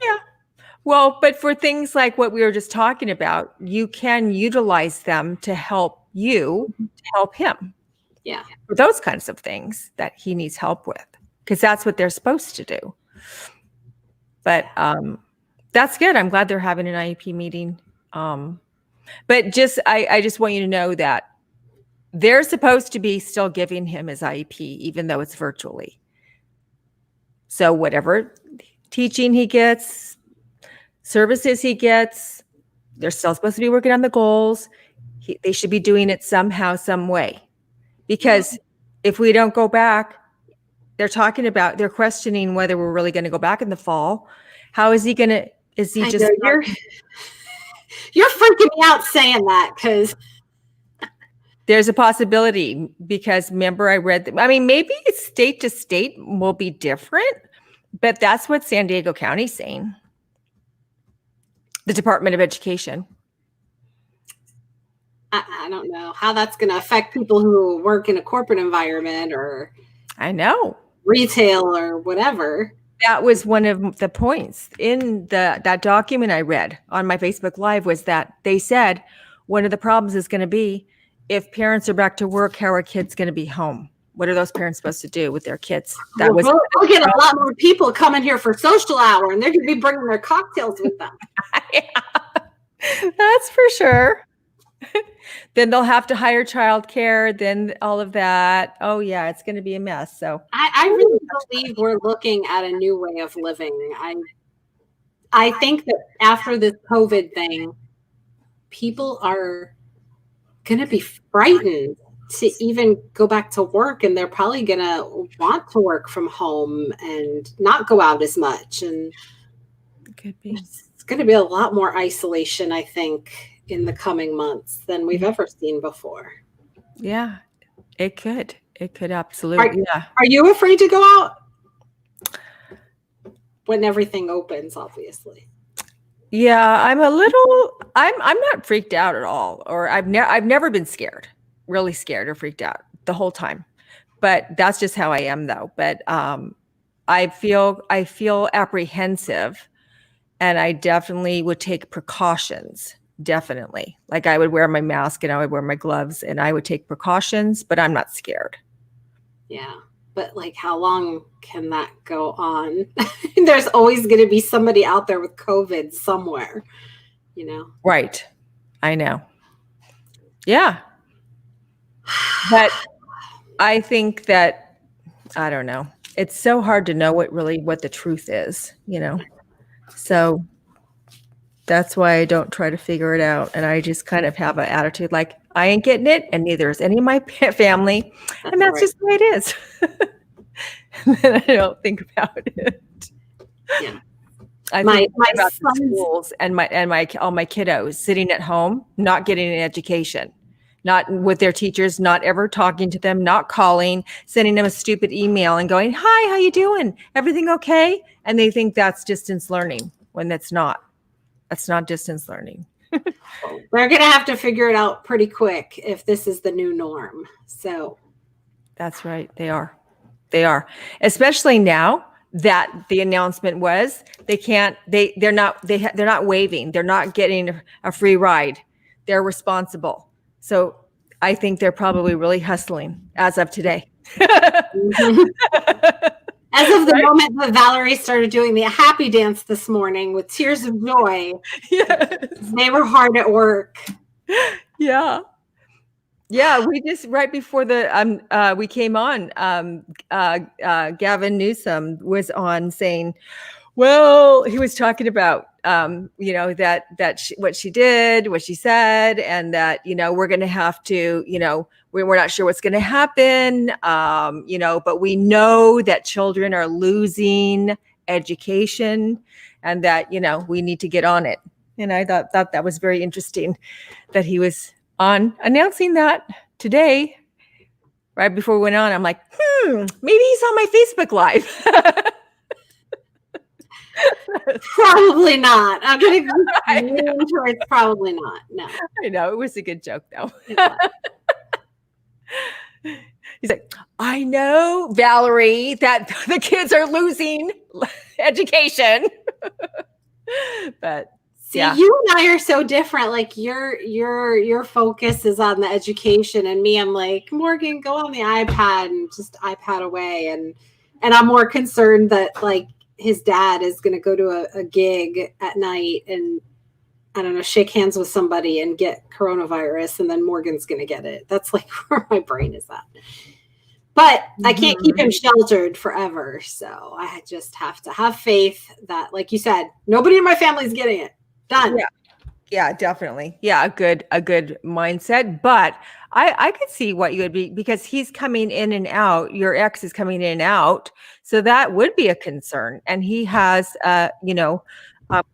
Speaker 3: Well, but for things like what we were just talking about, you can utilize them to help you, to help him.
Speaker 1: Yeah.
Speaker 3: For those kinds of things that he needs help with, because that's what they're supposed to do. But that's good. I'm glad they're having an IEP meeting. But I just want you to know that they're supposed to be still giving him his IEP, even though it's virtually. So whatever teaching he gets, services he gets, they're still supposed to be working on the goals. They should be doing it somehow, some way. Because if we don't go back, they're questioning whether we're really going to go back in the fall. How is he going to,
Speaker 1: you're freaking me out saying that, because
Speaker 3: there's a possibility, because remember I read, maybe it's state to state will be different, but that's what San Diego County's saying. The Department of Education.
Speaker 1: I don't know how that's going to affect people who work in a corporate environment or
Speaker 3: I know
Speaker 1: retail or whatever.
Speaker 3: That was one of the points in that document I read on my Facebook Live, was that they said one of the problems is going to be if parents are back to work, how are kids going to be home? What are those parents supposed to do with their kids?
Speaker 1: We'll get a lot more people coming here for social hour, and they're going to be bringing their cocktails with them.
Speaker 3: Yeah, that's for sure. Then they'll have to hire childcare, then all of that. Oh yeah, it's going to be a mess. So
Speaker 1: I really believe we're looking at a new way of living. I think that after this COVID thing, people are going to be frightened to even go back to work, and they're probably going to want to work from home and not go out as much. And
Speaker 3: could be.
Speaker 1: It's going to be a lot more isolation, I think, in the coming months than we've ever seen before.
Speaker 3: Yeah, it could. It could absolutely.
Speaker 1: Are you afraid to go out when everything opens, obviously?
Speaker 3: Yeah, I'm not freaked out at all, or I've never been scared, really scared or freaked out the whole time. But that's just how I am, though. But I feel apprehensive, and I definitely would take precautions. Definitely. Like I would wear my mask and I would wear my gloves and I would take precautions, but I'm not scared.
Speaker 1: Yeah. but like, how long can that go on? There's always going to be somebody out there with COVID somewhere, you know?
Speaker 3: Right. I know. Yeah. But I think that, I don't know. It's so hard to know what the truth is, you know? So that's why I don't try to figure it out. And I just kind of have an attitude like, I ain't getting it, and neither is any of my family. And that's just the way it is. And then I don't think about it.
Speaker 1: Yeah.
Speaker 3: I think about the schools and all my kiddos sitting at home, not getting an education, not with their teachers, not ever talking to them, not calling, sending them a stupid email and going, "Hi, how you doing? Everything okay?" And they think that's distance learning when that's not. That's not distance learning.
Speaker 1: They're going to have to figure it out pretty quick if this is the new norm. So
Speaker 3: that's right. They are, especially now that the announcement was they're not waiving. They're not getting a free ride. They're responsible. So I think they're probably really hustling as of today.
Speaker 1: As of the moment that Valerie started doing the happy dance this morning with tears of joy, yes. They were hard at work.
Speaker 3: Yeah. Yeah, we just right before we came on, Gavin Newsom was on saying, well, he was talking about what she did, what she said, and that we're going to have to, we're not sure what's going to happen, but we know that children are losing education, and that we need to get on it. And I thought that was very interesting that he was on announcing that today, right before we went on. I'm like, maybe he's on my Facebook Live.
Speaker 1: Probably not. I'm going to sure it's probably not. No.
Speaker 3: I know. It was a good joke, though. He's like, I know, Valerie, that the kids are losing education. But
Speaker 1: see, you and I are so different. Like your focus is on the education, and me, I'm like, Morgan, go on the iPad and just iPad away. And I'm more concerned that like his dad is going to go to a gig at night and I don't know, shake hands with somebody and get coronavirus, and then Morgan's going to get it. That's like where my brain is at. But I can't keep him sheltered forever. So I just have to have faith that, like you said, nobody in my family is getting it. Done.
Speaker 3: Yeah, definitely. Yeah, a good mindset. But I could see what you would be, because he's coming in and out. Your ex is coming in and out. So that would be a concern. And he has, a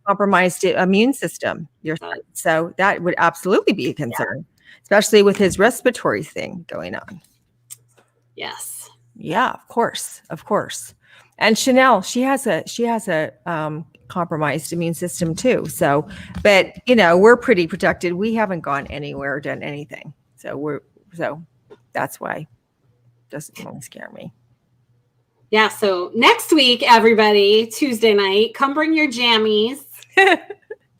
Speaker 3: compromised immune system. So that would absolutely be a concern, especially with his respiratory thing going on.
Speaker 1: Yes.
Speaker 3: Yeah, of course. And Chanel, she has a compromised immune system too. So, but we're pretty protected. We haven't gone anywhere or done anything. So that's why it doesn't really scare me.
Speaker 1: Yeah. So next week, everybody, Tuesday night, come bring your jammies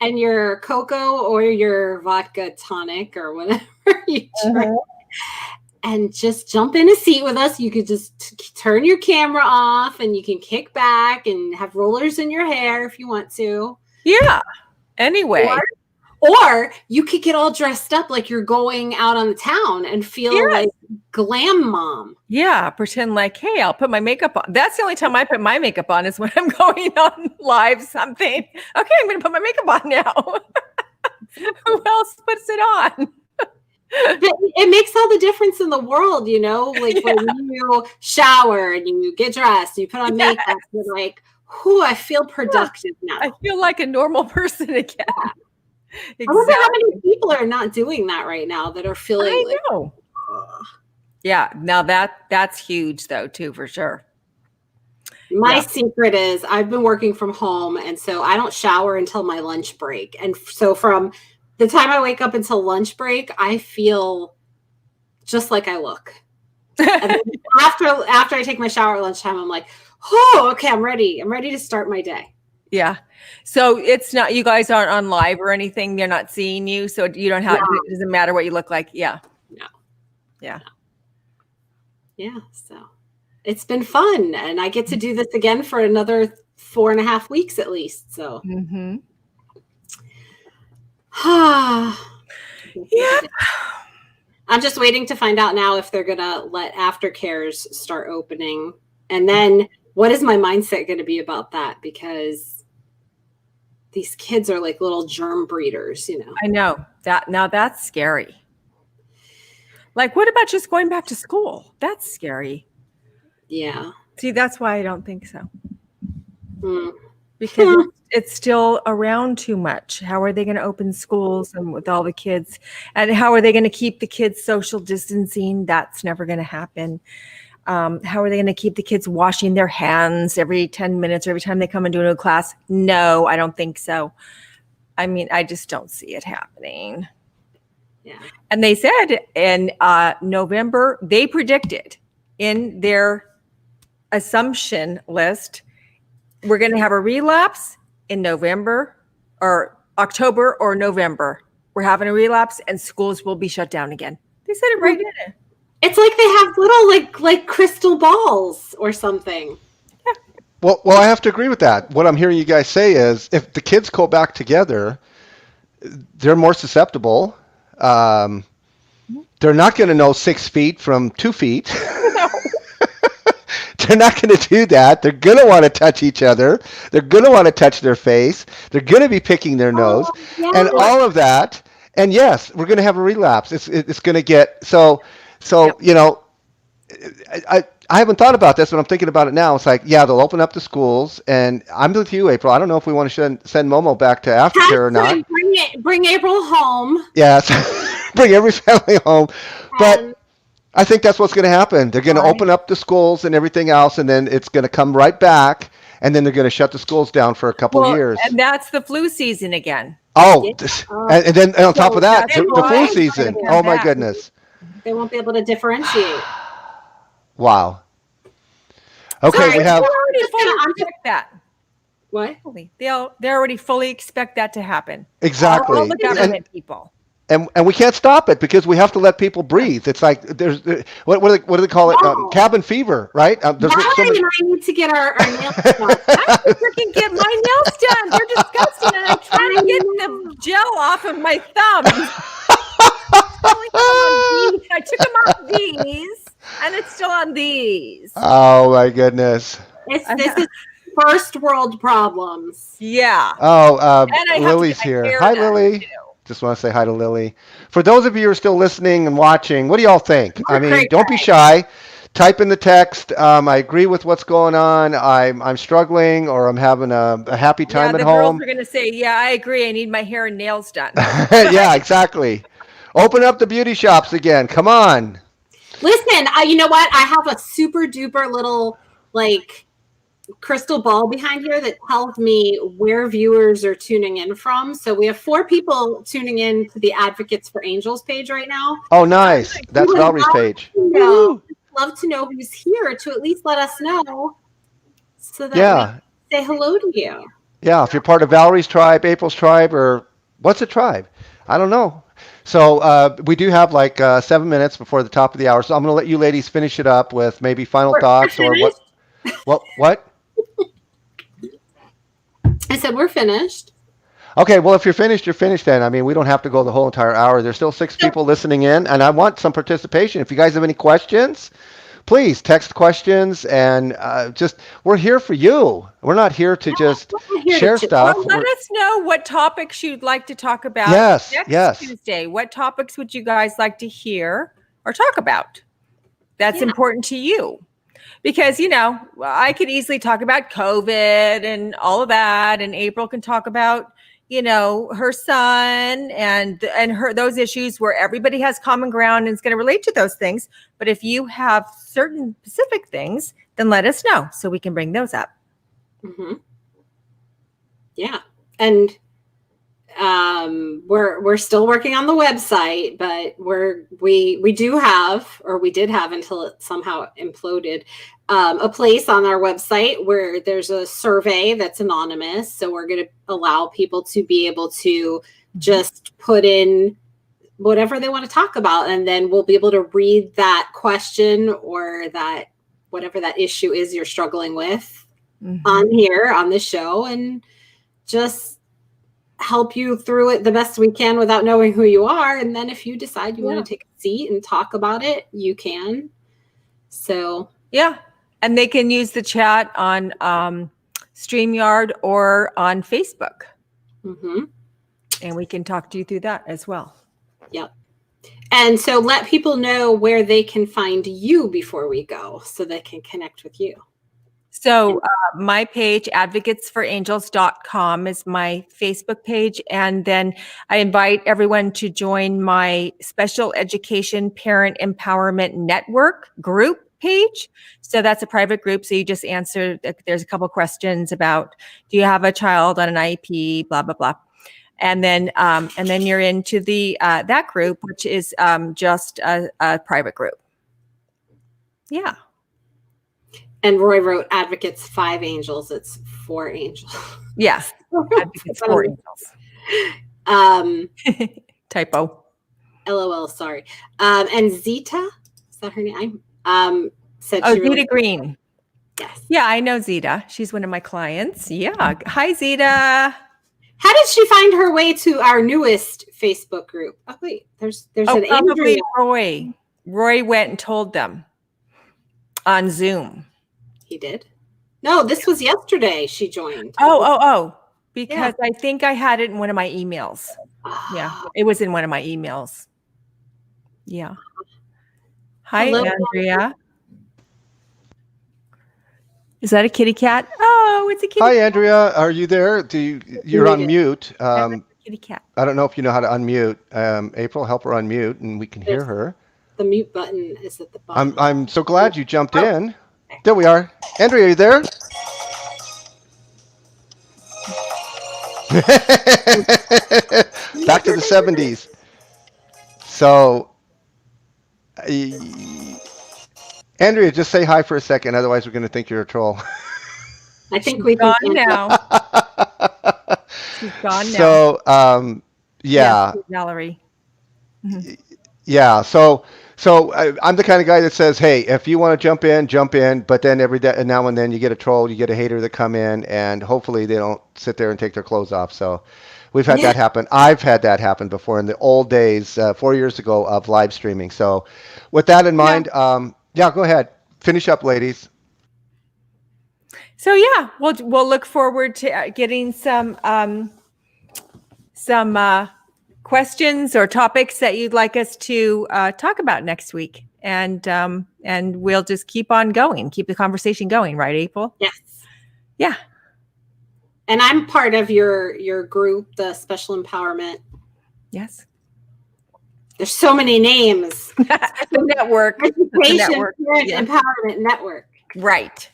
Speaker 1: and your cocoa or your vodka tonic or whatever you drink. And just jump in a seat with us. You could just turn your camera off and you can kick back and have rollers in your hair if you want to.
Speaker 3: Yeah. Anyway.
Speaker 1: Or you could get all dressed up like you're going out on the town and feel like glam mom.
Speaker 3: Yeah. Pretend like, hey, I'll put my makeup on. That's the only time I put my makeup on is when I'm going on live something. Okay, I'm going to put my makeup on now. Who else puts it on?
Speaker 1: But it makes all the difference in the world, like when you shower and you get dressed, and you put on makeup, you're like, whew, I feel productive now.
Speaker 3: I feel like a normal person again.
Speaker 1: Yeah. Exactly. I wonder how many people are not doing that right now that are feeling
Speaker 3: I know. Yeah. Now that's huge though, too, for sure.
Speaker 1: My secret is I've been working from home, and so I don't shower until my lunch break. And so from the time I wake up until lunch break, I feel just like I look. And then after I take my shower at lunchtime, I'm like, oh, okay, I'm ready. I'm ready to start my day.
Speaker 3: Yeah. So it's not, you guys aren't on live or anything. They're not seeing you. So you don't have, it doesn't matter what you look like. Yeah.
Speaker 1: No.
Speaker 3: Yeah.
Speaker 1: Yeah. So it's been fun, and I get to do this again for another 4.5 weeks at least. So,
Speaker 3: Mm-hmm.
Speaker 1: yeah. I'm just waiting to find out now if they're gonna let aftercares start opening, and then what is my mindset going to be about that? Because these kids are like little germ breeders,
Speaker 3: I know that. Now that's scary. Like, what about just going back to school? That's scary.
Speaker 1: Yeah.
Speaker 3: See, that's why I don't think so.
Speaker 1: Mm.
Speaker 3: Because it's still around too much. How are they going to open schools and with all the kids? And how are they going to keep the kids social distancing? That's never going to happen. How are they going to keep the kids washing their hands every 10 minutes or every time they come into a new class? No, I don't think so. I mean, I just don't see it happening.
Speaker 1: Yeah.
Speaker 3: And they said in November, they predicted in their assumption list, we're going to have a relapse in November or October or November. We're having a relapse and schools will be shut down again. They said it right in it.
Speaker 1: It's like they have little like crystal balls or something.
Speaker 2: Well, I have to agree with that. What I'm hearing you guys say is if the kids go back together, they're more susceptible. They're not going to know 6 feet from 2 feet.
Speaker 3: No.
Speaker 2: They're not going to do that. They're going to want to touch each other. They're going to want to touch their face. They're going to be picking their nose and all of that. And yes, we're going to have a relapse. It's going to get so
Speaker 3: Yep.
Speaker 2: You know, I haven't thought about this, but I'm thinking about it now. It's like, yeah, they'll open up the schools, and I'm with you, April. I don't know if we want to send Momo back to aftercare or not.
Speaker 1: Bring April home.
Speaker 2: Yes, bring every family home. But I think that's what's going to happen. They're going to open up the schools and everything else, and then it's going to come right back, and then they're going to shut the schools down for a couple years.
Speaker 3: And that's the flu season again.
Speaker 2: Oh, and then on top of that, the flu
Speaker 3: right.
Speaker 2: season. Oh, my goodness.
Speaker 1: They won't be able to differentiate.
Speaker 2: Wow. Okay,
Speaker 1: Sorry,
Speaker 2: we have.
Speaker 3: They already fully expect that.
Speaker 1: What?
Speaker 3: They already fully expect that to happen.
Speaker 2: Exactly.
Speaker 3: All the government people.
Speaker 2: And we can't stop it because we have to let people breathe. It's like what do they call it? Cabin fever, right?
Speaker 1: Valerie and I need to get our nails done.
Speaker 3: I have to freaking get my nails done. They're disgusting, and I'm trying to get the gel off of my thumb. I took them off these, and it's still on these.
Speaker 2: Oh my goodness!
Speaker 1: This is first world problems.
Speaker 2: Yeah. Oh, Lily's here. Hi, Lily.
Speaker 3: Too.
Speaker 2: Just want to say hi to Lily. For those of you who are still listening and watching, what do y'all think? I mean, don't be shy. Type in the text. I agree with what's going on. I'm struggling, or I'm having a happy time at home.
Speaker 3: The girls are going to say, "Yeah, I agree. I need my hair and nails done."
Speaker 2: Yeah, exactly. Open up the beauty shops again. Come on.
Speaker 1: Listen, you know what? I have a super duper little crystal ball behind here that tells me where viewers are tuning in from. So we have 4 people tuning in to the Advocates for Angels page right now.
Speaker 2: Oh, nice. That's Valerie's page.
Speaker 1: Love to know who's here to at least let us know so that we can say hello to you.
Speaker 2: Yeah, if you're part of Valerie's tribe, April's tribe, or what's a tribe? I don't know. So we do have 7 minutes before the top of the hour. So I'm going to let you ladies finish it up with maybe final thoughts or what? What?
Speaker 1: I said we're finished.
Speaker 2: Okay, well, if you're finished, you're finished then. I mean, we don't have to go the whole entire hour. There's still 6 people listening in, and I want some participation. If you guys have any questions, please text questions, and we're here for you. We're not here to just share stuff.
Speaker 3: Well, let us know what topics you'd like to talk about next Tuesday. What topics would you guys like to hear or talk about? That's important to you. Because, I could easily talk about COVID and all of that, and April can talk about, her son and those issues where everybody has common ground and is going to relate to those things. But if you have certain specific things, then let us know so we can bring those up.
Speaker 1: Mm-hmm. Yeah. And we're still working on the website, but we do have, or we did have until it somehow imploded, a place on our website where there's a survey that's anonymous. So we're going to allow people to be able to just put in whatever they want to talk about, and then we'll be able to read that question or that whatever that issue is you're struggling with
Speaker 3: Mhm.
Speaker 1: on here on this show, and just help you through it the best we can without knowing who you are. And then if you decide you want to take a seat and talk about it, you can. So
Speaker 3: Yeah. And they can use the chat on StreamYard or on Facebook.
Speaker 1: mhm.
Speaker 3: And we can talk to you through that as well.
Speaker 1: Yep. And so let people know where they can find you before we go so they can connect with you.
Speaker 3: So my page, advocatesforangels.com, is my Facebook page. And then I invite everyone to join my Special Education Parent Empowerment Network group page. So that's a private group. So you just answer, there's a couple questions about, do you have a child on an IEP, blah, blah, blah. And then you're into the that group, which is just a private group. Yeah.
Speaker 1: And Roy wrote Advocates 5 Angels. It's 4 angels.
Speaker 3: Yeah. Advocates for
Speaker 1: Um,
Speaker 3: Typo.
Speaker 1: LOL, sorry. And Zita, is that her name? Said
Speaker 3: Oh,
Speaker 1: she really,
Speaker 3: Zeta Green.
Speaker 1: yes.
Speaker 3: Yeah, I know Zeta. She's one of my clients. Yeah. Hi, Zeta.
Speaker 1: How did she find her way to our newest Facebook group? Oh wait, there's an
Speaker 3: Probably
Speaker 1: Andrea.
Speaker 3: Roy. Roy went and told them on Zoom.
Speaker 1: He did. No, this was yesterday. She joined.
Speaker 3: Because I think I had it in one of my emails. Yeah, it was in one of my emails. Yeah. Hi,
Speaker 1: Hello,
Speaker 3: Andrea. Is that a kitty cat? Oh, it's a kitty
Speaker 2: Hi,
Speaker 3: cat.
Speaker 2: Andrea. Are you there? You're on mute.
Speaker 3: Kitty cat.
Speaker 2: I don't know if you know how to unmute. April, help her unmute, and we can hear her.
Speaker 1: The mute button is at the bottom.
Speaker 2: I'm so glad you jumped in. There we are. Andrea, are you there? Back to the 70s. So, Andrea, just say hi for a second. Otherwise, we're going to think you're a troll.
Speaker 1: I think we've
Speaker 3: Gone now. She's gone now.
Speaker 2: So,
Speaker 3: Yes, Valerie.
Speaker 2: yeah. So I'm the kind of guy that says, hey, if you want to jump in. But then every day, now and then you get a troll, you get a hater that come in, and hopefully they don't sit there and take their clothes off. So we've had that happen. I've had that happen before in the old days, 4 years ago, of live streaming. So with that in mind, go ahead. Finish up, ladies.
Speaker 3: So yeah, we'll look forward to getting some questions or topics that you'd like us to talk about next week, and we'll just keep on going, keep the conversation going, right, April?
Speaker 1: Yes.
Speaker 3: Yeah.
Speaker 1: And I'm part of your group, the Special Empowerment.
Speaker 3: Yes.
Speaker 1: There's so many names.
Speaker 3: The network.
Speaker 1: Education Parent Empowerment Network.
Speaker 3: Right.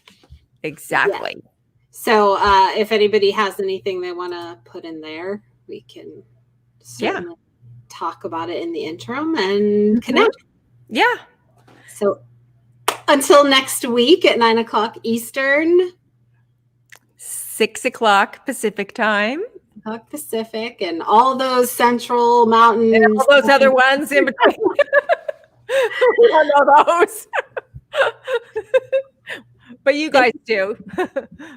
Speaker 3: Exactly.
Speaker 1: Yeah. So if anybody has anything they want to put in there, we can certainly talk about it in the interim and connect.
Speaker 3: Yeah.
Speaker 1: So until next week at 9:00 Eastern,
Speaker 3: 6:00 Pacific time,
Speaker 1: Pacific, and all those Central Mountains,
Speaker 3: and all those other ones in between. We don't know those. But you guys do.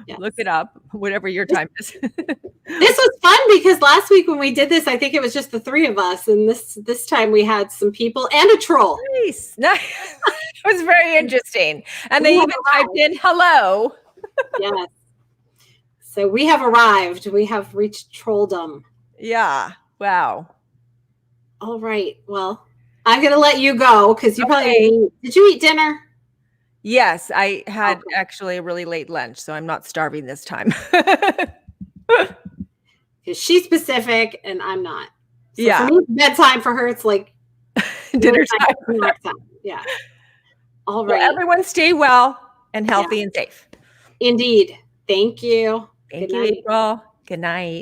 Speaker 1: Yes.
Speaker 3: Look it up, whatever your time is.
Speaker 1: This was fun because last week when we did this, I think it was just the 3 of us, and this time we had some people and a troll.
Speaker 3: Nice. It was very interesting. And they even typed in hello.
Speaker 1: Yes. So we have arrived. We have reached trolldom.
Speaker 3: Yeah. Wow.
Speaker 1: All right. Well, I'm going to let you go because you probably did you eat dinner?
Speaker 3: Yes, I had actually a really late lunch, so I'm not starving this time.
Speaker 1: Because she's Pacific and I'm not. So
Speaker 3: Yeah.
Speaker 1: for me, bedtime for her, it's like
Speaker 3: Dinner time.
Speaker 1: Yeah. All
Speaker 3: Well,
Speaker 1: right.
Speaker 3: everyone stay well and healthy and safe.
Speaker 1: Indeed. Thank you.
Speaker 3: Thank
Speaker 1: Good
Speaker 3: you,
Speaker 1: night.
Speaker 3: April. Good night.